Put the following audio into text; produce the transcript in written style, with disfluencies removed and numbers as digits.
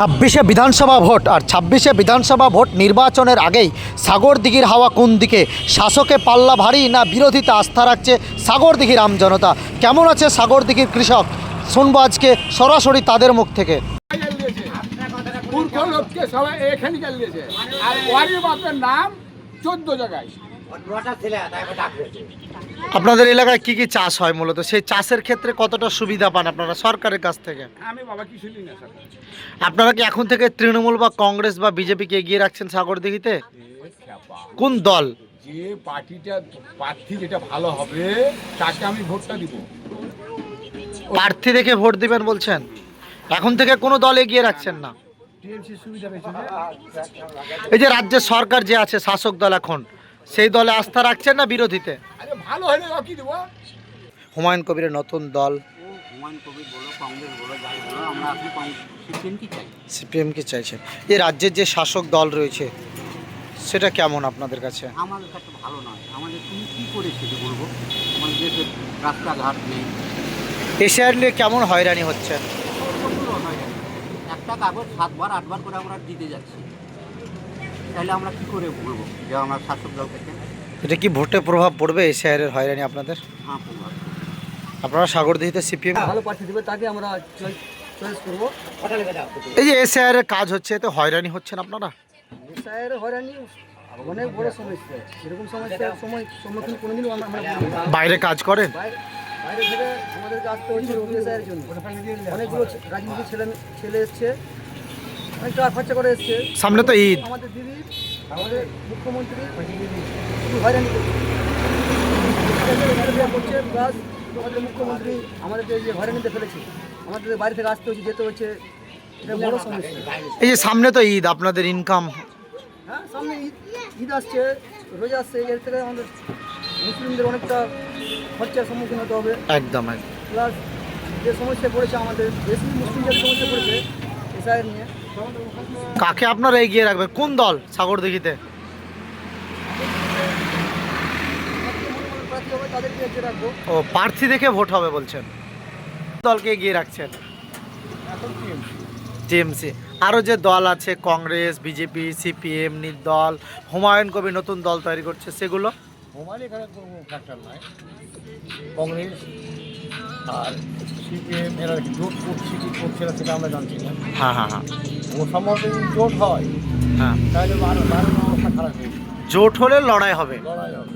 ছাব্বিশে বিধানসভা ভোট আর ছাব্বিশে বিধানসভা ভোট নির্বাচনের আগেই সাগরদিঘির হাওয়া কোন দিকে? শাসকে পাল্লা ভারী না বিরোধীতে আস্থা রাখছে সাগরদিঘির আমজনতা? কেমন আছে সাগরদিঘির কৃষক? শুনবো আজকে সরাসরি তাদের মুখ থেকে। সবাই এখানে চালিয়েছে আর ওয়ারি বাপের নাম 14 জায়গায়। আপনাদের এলাকায় কি কি চাষ হয় মূলত? সেই চাষের ক্ষেত্রে কতটা সুবিধা পান আপনারা সরকারের কাছ থেকে? আমি বাবা কিছু দিই না সরকার। আপনারা কি এখন থেকে তৃণমূল বা কংগ্রেস বা বিজেপিকে এগিয়ে রাখছেন সাগরদিঘিতে? কোন দল? যে পার্টিটা প্রার্থী যেটা ভালো হবে তাকে আমি ভোটটা দিব। প্রার্থী দেখে ভোট দিবেন বলছেন? এখন থেকে কোনো দল এগিয়ে রাখছেন না? টিএমসি সুবিধা পেয়েছে। এই যে রাজ্যের সরকার যে আছে শাসক দল এখন, সেই দলে আস্থা রাখছেন না বিরোধীতে? আরে ভালো হলে কি দেবো? হুমায়ুন কবিরের নতুন দল হুমায়ুন কবির বলো, কংগ্রেস বলো, যাই বলো, আমরা আপনি সিপিএমকে চাই। সিপিএমকে চাইছেন। এই রাজ্যের যে শাসক দল রয়েছে সেটা কেমন আপনাদের কাছে? আমাদের কাছে ভালো নয়। আমাদের তুমি কী করেছে যে বলবো? আমাদের দেশের রাস্তাঘাট নেই, এশিয়ার নিয়ে কেমন হয়রানি হচ্ছে? প্রচুর হয়। একটা কাগজ 7 বার 8 বার করে আমরা দিতে যাচ্ছি, তাহলে আমরা কী করে বলবো যে আমরা শাসক দল থেকে? এটা কি ভোটে প্রভাব পড়বে এশিয়ারের হয়রানি আপনাদের? হ্যাঁ, প্রভাব। আপনারা সাগরদিঘিতে সিপিএম ভালো প্রার্থী দেবে তাকে আমরা চয়েস করবো। এই যে এশিয়ারের কাজ হচ্ছে এতে হয়রানি হচ্ছেন আপনারা? স্যার হয়রানি অনেক বড় সমস্যা। এরকম সমস্যার সম্মুখীন কোনোদিনও আমরা বাইরে কাজ করেন? বাইরে থেকে আমাদেরকে আসতে হচ্ছে স্যারের জন্য। অনেকগুলো রাজনীতি ছেলে এসছে, অনেক টাকা খরচা করে এসছে। সামনে তো ঈদ। আমাদের দিদি, আমাদের মুখ্যমন্ত্রী শুধু হয়রানি করছে প্লাস আমাদের মুখ্যমন্ত্রী আমাদেরকে যে হয়রানিতে ফেলেছে, আমাদের বাড়ি থেকে আসতে হচ্ছে, যেতে হচ্ছে, এটা বড় সমস্যা। এই যে সামনে তো ঈদ, আপনাদের ইনকাম? হ্যাঁ, সামনে ঈদ আসছে, রোজা আসছে, এর থেকে আমাদের মুসলিমদের অনেকটা খরচার সম্মুখীন হতে হবে। একদম। প্লাস যে সমস্যায় পড়েছে আমাদের বেশি মুসলিম যে সমস্যা পড়েছে এসআইয়ের নিয়ে। কাকে আপনারা এগিয়ে রাখবেন? কোন দল সাগরদিঘিতে? প্রার্থী হবে তাদেরকে এগিয়ে রাখবো। ও, প্রার্থী দেখে ভোট হবে বলছেন? দলকে এগিয়ে রাখছেন? টিএমসি। আরও যে দল আছে কংগ্রেস, বিজেপি, সিপিএম, নির্দল, হুমায়ুন কবির নতুন দল তৈরি করছে, সেগুলো? হুমায়ুন এখানে কোনো ফ্যাক্টর নাই। কংগ্রেস আর সিপিএম এরা জোট করছে কি করছে না সেটা আমরা জানছি না। হ্যাঁ হ্যাঁ হ্যাঁ ও সম্ভবত জোট হয়, হ্যাঁ। তাহলে আরও অবস্থা খারাপ হয়ে যাবে, জোট হলে লড়াই হবে। লড়াই হবে।